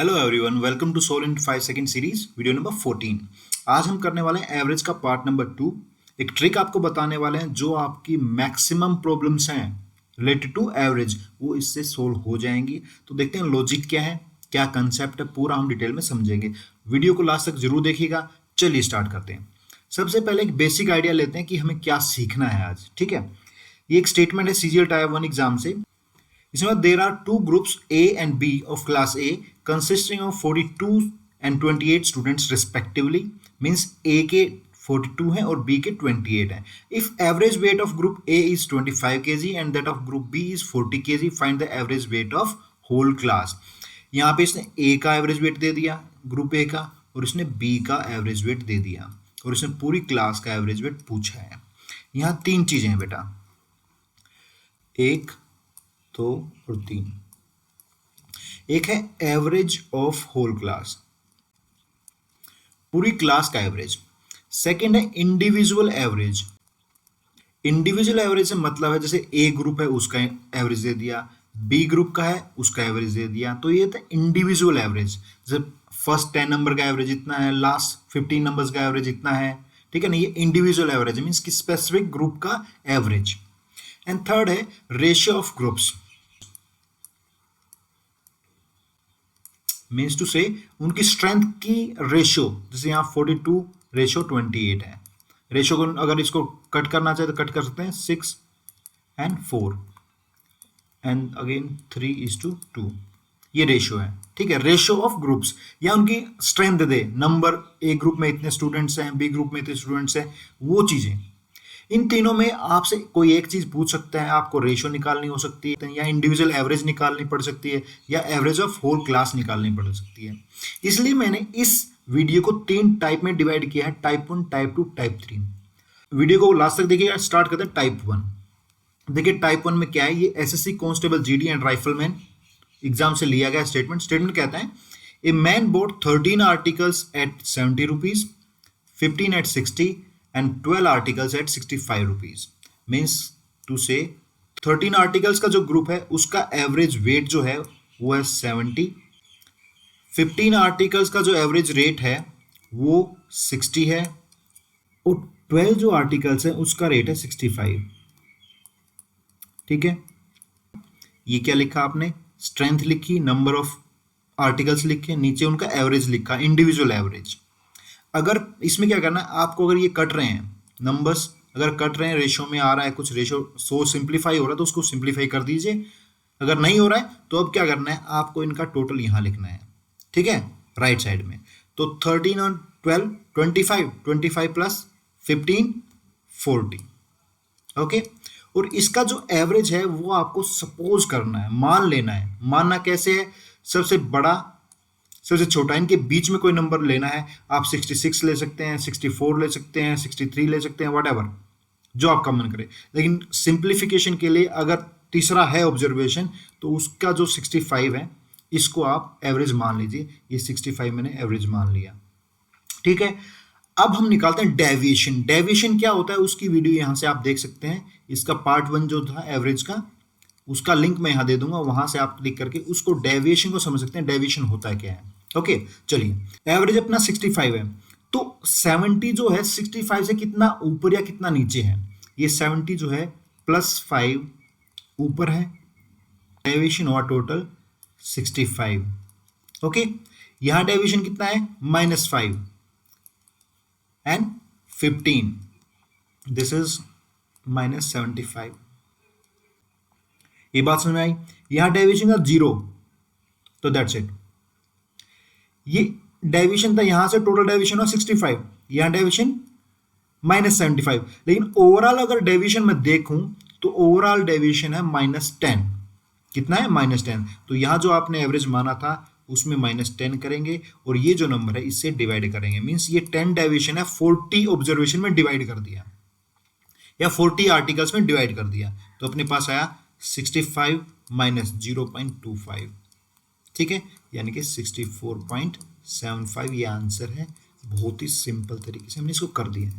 Hello everyone, welcome to solve in 5 second series video number 14। आज हम करने वाले हैं एवरेज का पार्ट नंबर 2। एक ट्रिक आपको बताने वाले हैं जो आपकी मैक्सिमम प्रॉब्लम्स हैं रिलेटेड टू एवरेज वो इससे सोल्व हो जाएंगी। तो देखते हैं लॉजिक क्या है, क्या कंसेप्ट है, पूरा हम डिटेल में समझेंगे। वीडियो को लास्ट तक जरूर देखिएगा। चलिए स्टार्ट करते हैं। सबसे पहले एक बेसिक आइडिया लेते हैं कि हमें क्या सीखना है आज। ठीक है, ये एक स्टेटमेंट है सीजीएल टायर 1 एग्जाम से। इसमें there are two groups A and B of class A consisting of 42 and 28 students respectively, means A के 42 हैं और B के 28 हैं। If average weight of group A is 25 kg and that of group B is 40 kg, find the average weight of whole class। यहाँ पे इसने A का average weight दे दिया ग्रुप A का, और इसने B का एवरेज वेट दे दिया, और इसने पूरी क्लास का एवरेज वेट पूछा है। यहाँ तीन चीजें हैं बेटा, एक, दो और तीन। एक है एवरेज ऑफ होल क्लास, पूरी क्लास का एवरेज। सेकंड है इंडिविजुअल एवरेज। इंडिविजुअल एवरेज से मतलब है जैसे ए ग्रुप है उसका एवरेज दे दिया, बी ग्रुप का है उसका एवरेज दे दिया, तो ये था इंडिविजुअल एवरेज। जैसे फर्स्ट 10 नंबर का एवरेज इतना है, लास्ट 15 नंबर्स का एवरेज इतना है। ठीक है ना, ये इंडिविजुअल एवरेज मीन्स कि स्पेसिफिक ग्रुप का एवरेज। एंड थर्ड है ratio of groups, means two से उनकी स्ट्रेंथ की रेशियो। जैसे यहाँ 42 रेशियो 28 है। रेशियो को अगर इसको कट करना चाहे तो कट कर सकते हैं, 6 and 4 एंड अगेन 3:2, ये रेशियो है। ठीक है, रेशियो ऑफ ग्रुप्स या उनकी strength they they, number A group में इतने स्टूडेंट्स हैं, बी ग्रुप में इतने स्टूडेंट्स हैं, वो चीजें। इन तीनों में आपसे कोई एक चीज पूछ सकता है, आपको रेशियो निकालनी हो सकती है, या इंडिविजुअल एवरेज निकालनी पड़ सकती है, या एवरेज ऑफ होल क्लास निकालनी पड़ सकती है। इसलिए मैंने इस वीडियो को तीन टाइप में डिवाइड किया है, टाइप 1, टाइप 2, टाइप 3। वीडियो को लास्ट तक देखिएगा। स्टार्ट करते हैं टाइप 1। देखिए टाइप 1 में क्या है, ये SSC constable GD and rifleman exam से लिया गया स्टेटमेंट। स्टेटमेंट कहता है a man bought 13 articles at 70 rupees, 15 at 60 and 12 articles at 65 rupees, means to say 13 articles का जो ग्रुप है उसका एवरेज वेट जो है वो है 70, 15 आर्टिकल्स का जो एवरेज रेट है वो 60 है, और 12 जो आर्टिकल्स है उसका रेट है 65। ठीक है, ये क्या लिखा आपने, स्ट्रेंथ लिखी, नंबर ऑफ आर्टिकल्स लिखे, नीचे उनका एवरेज लिखा, इंडिविजुअल एवरेज। अगर इसमें क्या करना है आपको, अगर ये कट रहे हैं नंबर्स, अगर कट रहे हैं, रेशियो में आ रहा है कुछ, रेशियो सो सिंप्लीफाई हो रहा है तो उसको सिंप्लीफाई कर दीजिए। अगर नहीं हो रहा है तो अब क्या करना है, आपको इनका टोटल यहाँ लिखना है। ठीक है, राइट साइड में। तो 13 और 12 25, 25 प्लस 15 40। ओके, और इसका जो एवरेज है वो आपको सपोज करना है, मान लेना है। मानना कैसे है, सबसे बड़ा सबसे छोटा, इनके बीच में कोई नंबर लेना है। आप 66 ले सकते हैं, 64 ले सकते हैं, 63 ले सकते हैं, व्हाटएवर जो आपका मन करे। लेकिन सिंप्लीफिकेशन के लिए अगर तीसरा है ऑब्जर्वेशन, तो उसका जो 65 है इसको आप एवरेज मान लीजिए। ये 65 मैंने एवरेज मान लिया। ठीक है, अब हम निकालते हैं डेविएशन। डेविएशन क्या होता है उसकी वीडियो यहां से आप देख सकते हैं। इसका पार्ट 1 जो था एवरेज का, उसका लिंक मैं यहां दे दूंगा, वहां से आप क्लिक करके उसको डेविएशन को समझ सकते हैं, डेविएशन होता क्या है। ओके, चलिए एवरेज अपना 65 है, तो 70 जो है 65 से कितना ऊपर या कितना नीचे है, ये 70 जो है +5 ऊपर है, डेविएशन हुआ टोटल 65। ओके, यहां डेविएशन कितना है, -5 एंड 15, दिस इज -75। ये बात समझ में आई। यहां डेविएशन का 0, तो दैट्स इट। ये डेविएशन था, यहां से टोटल डेविएशन हुआ 65, यहां डेविएशन -75। लेकिन ओवरऑल अगर डेविएशन में देखूं तो ओवरऑल डेविएशन है -10। कितना है, -10। तो यहां जो आपने एवरेज माना था उसमें -10 करेंगे, और ये जो नंबर है इससे डिवाइड करेंगे। मींस ये 10 डेविएशन है 40 ऑब्जर्वेशन में डिवाइड कर दिया, या 40 आर्टिकल्स में डिवाइड कर दिया, तो अपने पास आया 65 - 0.25। ठीक है, यानी कि 64.75 ये आंसर है। बहुत ही सिंपल तरीके से हमने इसको कर दिया।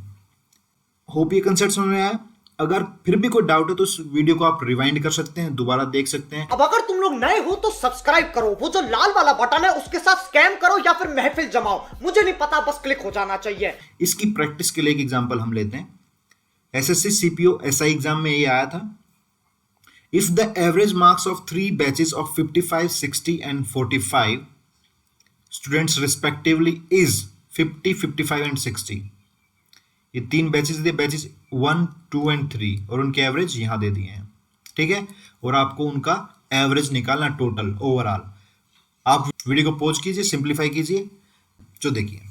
होप ये कंसेप्ट समझ में आया। अगर फिर भी कोई डाउट है तो उस वीडियो को आप रिवाइंड कर सकते हैं, दोबारा देख सकते हैं। अब अगर तुम लोग नए हो तो सब्सक्राइब करो, वो जो लाल वाला बटन है उसके साथ स्कैम करो या फिर महफिल जमाओ, मुझे नहीं पता, बस क्लिक हो जाना चाहिए। इसकी प्रैक्टिस के लिए एक एग्जांपल हम लेते हैं। एसएससी सीपीओ एसआई एग्जाम में ये आया था, if the average marks of 3 batches of 55, 60 and 45 students respectively is 50, 55 and 60। ये 3 बैचेस दिए, बैचेस 1, 2 एंड 3, और उनके एवरेज यहां दे दिए हैं, ठीक है। और आपको उनका एवरेज निकालना टोटल ओवरऑल। आप वीडियो को पॉज कीजिए, सिंप्लीफाई कीजिए। जो देखिए,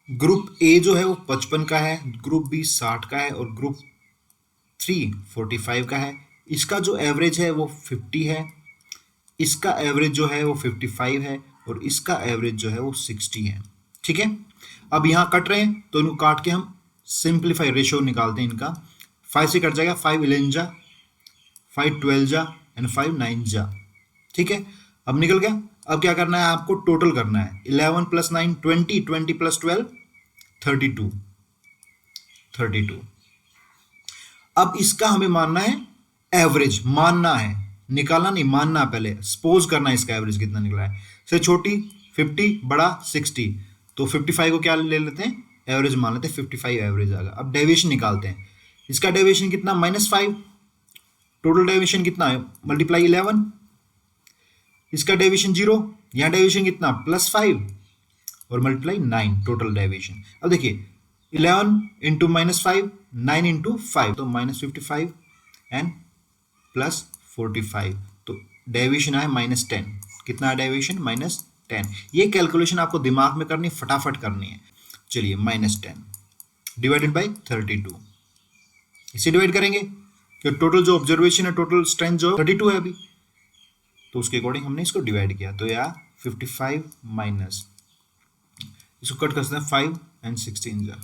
ग्रुप ए जो है वो 55 का है, ग्रुप बी 60 का है और ग्रुप 3 45 का है। इसका जो एवरेज है वो 50 है, इसका एवरेज जो है वो 55 है और इसका एवरेज जो है वो 60 है, ठीक है। अब यहाँ कट रहे हैं तो इनको काट के हम सिंप्लीफाई रेशियो निकालते हैं इनका। 5 से कट जाएगा, 5 11 जा, 5 12 जा एंड 5 9 जा, ठीक है। अब निकल गया। अब क्या करना है, आपको टोटल करना है। 11 + 9 20, 20 + 12 32, 32। अब इसका हमें मानना है एवरेज, मानना है, निकालना नहीं, मानना पहले, सपोज करना है इसका एवरेज कितना निकला है। से छोटी 50, बड़ा 60, तो 55 को क्या ले लेते हैं, एवरेज मान लेते हैं, 55 एवरेज आएगा। अब डेविएशन निकालते हैं। इसका डेविएशन कितना, -5, टोटल डेविएशन कितना है, मल्टीप्लाई 11, इसका डेविएशन 0, यहाँ डेविएशन कितना, +5 और मल्टीप्लाई 9, टोटल डेविएशन। अब देखिए 11 इंटू -5, 9 इंटू 5, तो -55 एंड +45, तो डेविएशन आया -10। कितना डेविएशन, -10। ये कैलकुलेशन आपको दिमाग में करनी, फटाफट करनी है। चलिए, -10 डिवाइडेड बाई 32, इसे डिवाइड करेंगे कि टोटल जो ऑब्जर्वेशन है, टोटल स्ट्रेंथ जो 32 है अभी, तो उसके अकॉर्डिंग हमने इसको डिवाइड किया। तो यार 55 माइनस, इसको कट कर सकते हैं, 5 एंड 16 जा,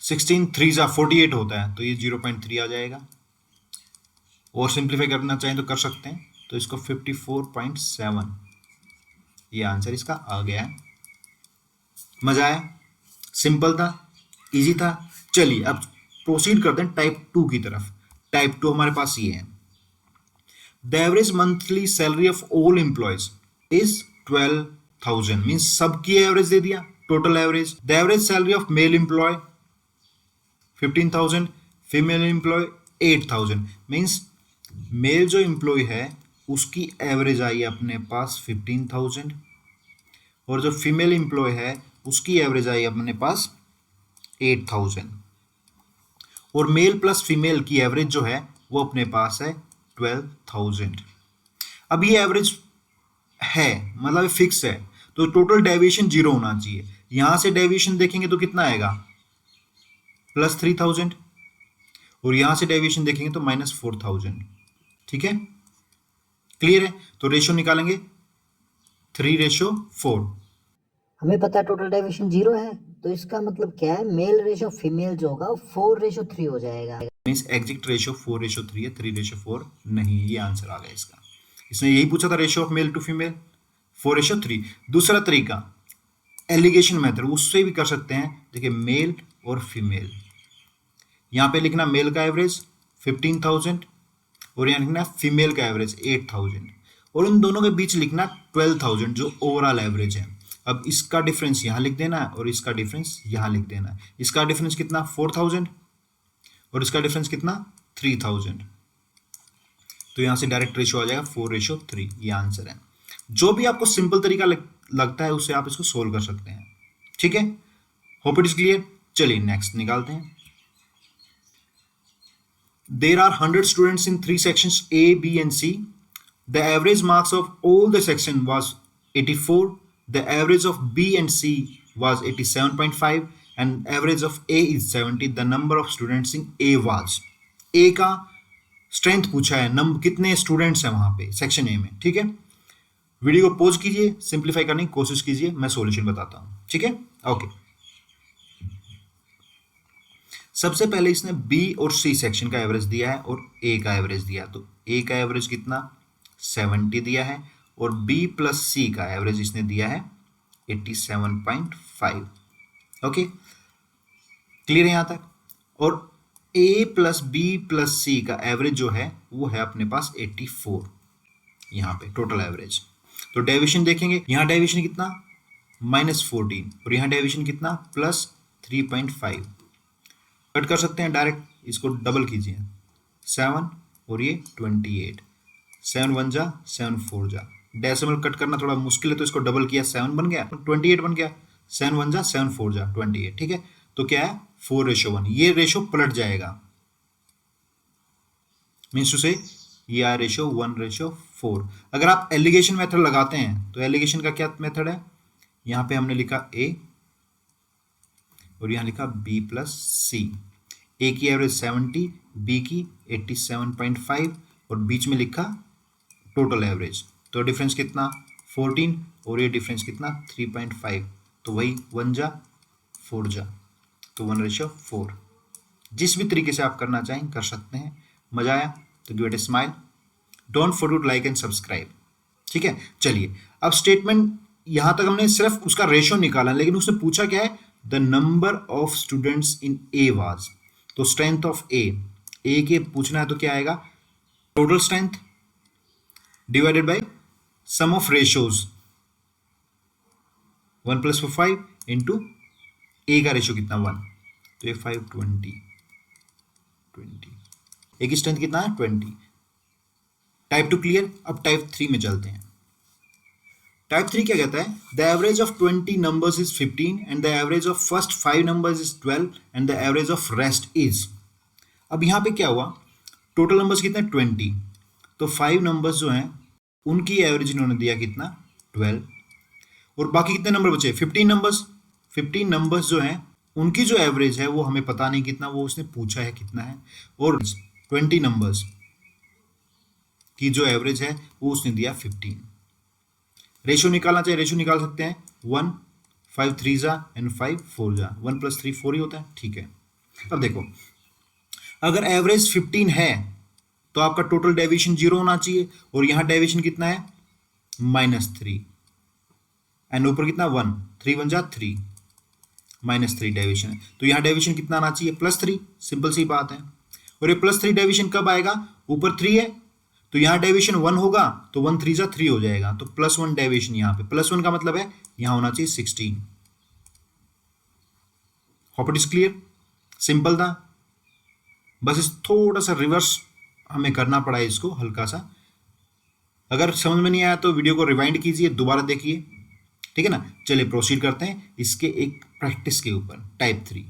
16 3 जा 48 होता है, तो ये 0.3 आ जाएगा। और सिंप्लीफाई करना चाहें तो कर सकते हैं, तो इसको 54.7, ये आंसर इसका आ गया है। मजा आया, सिंपल था, इजी था। चलिए अब प्रोसीड करते हैं टाइप 2 की तरफ। टाइप 2 हमारे पास ये है, the average monthly salary of all employees is 12,000, means सबकी एवरेज दे दिया, total average. The average salary of male employee 15,000, female employee 8,000, means male जो एम्प्लॉय है उसकी एवरेज आई अपने पास 15,000 और जो फीमेल एम्प्लॉय है उसकी एवरेज आई अपने पास 8,000, और मेल प्लस फीमेल की एवरेज जो है वो अपने पास है 12,000। अब ये एवरेज है, मतलब फिक्स है, तो टोटल डेविएशन 0 होना चाहिए। यहां से डेविएशन देखेंगे तो कितना आएगा, +3,000, और यहां से डेविएशन देखेंगे तो -4,000, ठीक है, क्लियर है। तो रेशियो निकालेंगे 3:4। हमें पता है टोटल डेविएशन 0 है, तो इसका मतलब क्या है, मेल रेशो फीमेल जो होगा 4:3 हो जाएगा। मीन्स एग्जैक्ट रेशियो 4:3 है, 3:4 नहीं, ये आंसर आ गया इसका। इसने यही पूछा था, ratio of male to female 4:3। दूसरा तरीका एलिगेशन मेथड, उससे भी कर सकते हैं। देखिए मेल और फीमेल, यहाँ पे लिखना मेल का एवरेज 15,000 और यहाँ लिखना फीमेल का एवरेज 8,000, और उन दोनों के बीच लिखना 12,000 जो ओवरऑल एवरेज है। अब इसका डिफरेंस यहाँ लिख देना है और इसका डिफरेंस यहाँ लिख देना है। इसका डिफरेंस कितना 4,000 और इसका डिफरेंस कितना 3,000, तो यहाँ से डायरेक्ट रेशियो आ जाएगा 4:3, ये आंसर है। जो भी आपको सिंपल तरीका लगता है उससे आप इसको सोल्व कर सकते हैं, ठीक है। Hope it is clear. चलिए नेक्स्ट निकालते हैं। There are 100 students in 3 sections A, B and C. The average marks of all the section was 84. The average of B and C was 87.5 and average of A is 70. The number of students in A was, A का strength पूछा है, number कितने students हैं वहां पे section A में, ठीक है। वीडियो को पॉज कीजिए, सिंप्लीफाई करने की कोशिश कीजिए, मैं सॉल्यूशन बताता हूं, ठीक है। ओके, सबसे पहले इसने बी और सी सेक्शन का एवरेज दिया है और ए का एवरेज दिया, तो ए का एवरेज कितना 70 दिया है और बी प्लस सी का एवरेज इसने दिया है 87.5। ओके, क्लियर है यहां तक। और a प्लस बी प्लस सी का एवरेज जो है वो है अपने पास 84 यहाँ पे टोटल एवरेज। तो डेविएशन देखेंगे, यहाँ डेविएशन कितना -14 और यहाँ डेविएशन कितना +3.5। कट कर सकते हैं डायरेक्ट, इसको डबल कीजिए 7 और ये 28, 7 1 जा 7 4 जा। डेसिमल कट करना थोड़ा मुश्किल है तो इसको डबल किया 7 बन गया, 28 बन गया, 7 1 जा 7 4 जा 28। ठीक है, तो क्या है 4:1, ये रेशो पलट जाएगा, मीन्स टू से ये आ रेशो 1:4। अगर आप एलिगेशन मेथड लगाते हैं तो एलिगेशन का क्या मेथड है, यहाँ पे हमने लिखा a और यहाँ लिखा b प्लस सी। a की एवरेज 70, b की 87.5 और बीच में लिखा टोटल एवरेज। तो डिफरेंस कितना 14 और ये डिफरेंस कितना 3.5, तो वही 1 जा 4 जा, तो 1:4। जिस भी तरीके से आप करना चाहें कर सकते हैं। मजा आया तो give it a smile, don't forget to like and subscribe. ठीक है, चलिए अब स्टेटमेंट यहां तक हमने सिर्फ उसका रेशो निकाला, लेकिन उसने पूछा क्या है, the number of students in A was. तो स्ट्रेंथ ऑफ ए के पूछना है तो क्या आएगा, total strength divided by sum of ratios 1 + 5 into A का रेशो कितना 1, तो ये 5 20 ए की स्ट्रेंथ कितना है 20। Type 2 clear. अब टाइप 3 में चलते हैं। टाइप 3 क्या कहता है, the average of 20 numbers is 15 and the average of first 5 numbers is 12 and the average of rest is. अब यहाँ पे क्या हुआ, टोटल नंबर्स कितने 20, तो 5 नंबर्स जो हैं उनकी एवरेज इन्होंने दिया कितना 12, और बाकी कितने नंबर बचे 15 नंबर्स। 15 नंबर्स जो हैं उनकी जो एवरेज है वो हमें पता नहीं कितना, वो उसने पूछा है कितना है, और 20 नंबर्स की जो एवरेज है वो उसने दिया 15। रेशो निकालना चाहिए, रेशो निकाल सकते हैं 1 5 3 जा एंड 5 4 जा, 1 + 3 4 ही होता है। ठीक है, अब देखो अगर एवरेज 15 है तो आपका टोटल डेविएशन 0 होना चाहिए, और यहाँ डेविएशन कितना है -3 एंड ऊपर कितना 1, 3 1 जा 3, -3 डेविएशन है, तो यहाँ डेविएशन कितना आना चाहिए +3। सिंपल सी बात है। और ये +3 डेविएशन कब आएगा, ऊपर 3 है तो यहाँ डेविएशन 1 होगा, तो 1 3 जा 3 हो जाएगा, तो +1 डेविएशन यहाँ पे, +1 का मतलब है यहाँ होना चाहिए 16। Hope it is clear, simple था, बस इस थोड़ा सा रिवर्स हमें करना पड़ा है इसको हल्का सा। अगर समझ में नहीं आया तो वीडियो को रिवाइंड कीजिए, दोबारा देखिए, ठीक है ना। चलिए प्रोसीड करते हैं इसके एक प्रैक्टिस के ऊपर। Type 3,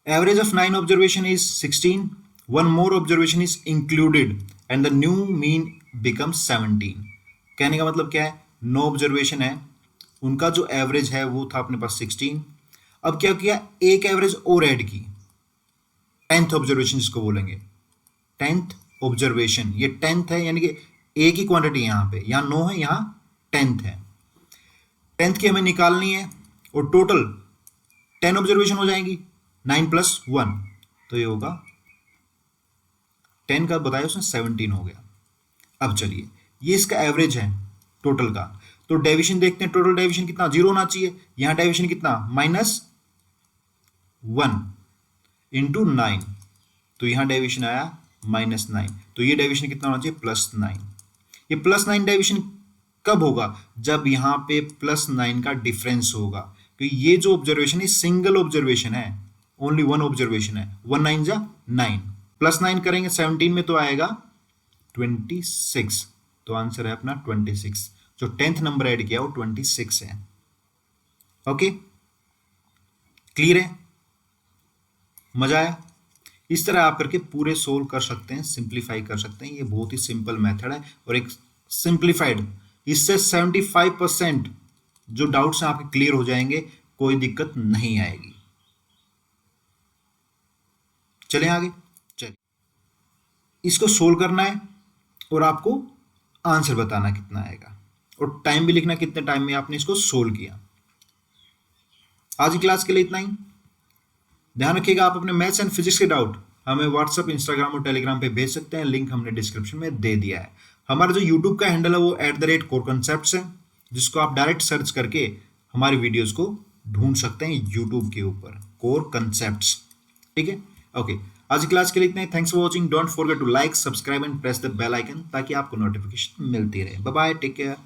average of 9 observation is 16, one more observation is included and the new mean becomes 17। कहने का मतलब क्या है, 9 ऑब्जर्वेशन है, उनका जो एवरेज है वो था अपने पास 16। अब क्या किया, एक एवरेज और ऐड की, 10th ऑब्जर्वेशन जिसको बोलेंगे, 10th ऑब्जर्वेशन, ये 10th है, यानी कि ए की क्वांटिटी यहाँ पे, यहाँ 9 है, यहाँ 10th है, 10th की हमें निकालनी है, और टोटल 10 ऑब्जर्वेशन हो जाएंगी, 9 + 1, तो ये होगा 10 का बताया उसने 17 हो गया। अब चलिए ये इसका एवरेज है टोटल का, तो डेविएशन देखते हैं, टोटल डेविएशन कितना 0 होना चाहिए, यहाँ डेविएशन कितना -1 इंटू 9, तो यहाँ डेविएशन आया -9, तो ये डेविएशन कितना होना चाहिए +9। ये +9 डेविएशन कब होगा, जब यहाँ पे +9 का डिफरेंस होगा, क्योंकि ये जो ऑब्जर्वेशन है सिंगल ऑब्जर्वेशन है, ओनली 1 ऑब्जर्वेशन है, 1 9 जा 9, +9 करेंगे 17 में तो आएगा 26, तो आंसर है अपना 26। जो 10th नंबर ऐड किया वो 26 है। ओके, क्लियर है, मजा आया। इस तरह आप करके पूरे सोल्व कर सकते हैं, सिंप्लीफाई कर सकते हैं। ये बहुत ही सिंपल मेथड है और एक सिंप्लीफाइड, इससे 75% जो डाउट्स हैं आपके क्लियर हो जाएंगे, कोई दिक्कत नहीं आएगी। चलें आगे, चलिए इसको सोल्व करना है और आपको आंसर बताना कितना आएगा, और टाइम भी लिखना कितने टाइम में आपने इसको सोल्व किया। आज की क्लास के लिए इतना ही। ध्यान रखिएगा, आप अपने मैथ्स एंड फिजिक्स के डाउट हमें व्हाट्सएप, इंस्टाग्राम और टेलीग्राम पे भेज सकते हैं, लिंक हमने डिस्क्रिप्शन में दे दिया है। हमारा जो यूट्यूब का हैंडल है वो @coreconcepts है, जिसको आप डायरेक्ट सर्च करके हमारी वीडियोस को ढूंढ सकते हैं यूट्यूब के ऊपर, कोर कंसेप्ट्स। ठीक है, ओके। आज की क्लास के लिए इतना ही। Thanks for watching. Don't forget to like, subscribe and press the bell icon ताकि आपको नोटिफिकेशन मिलती रहे। Bye bye, take care.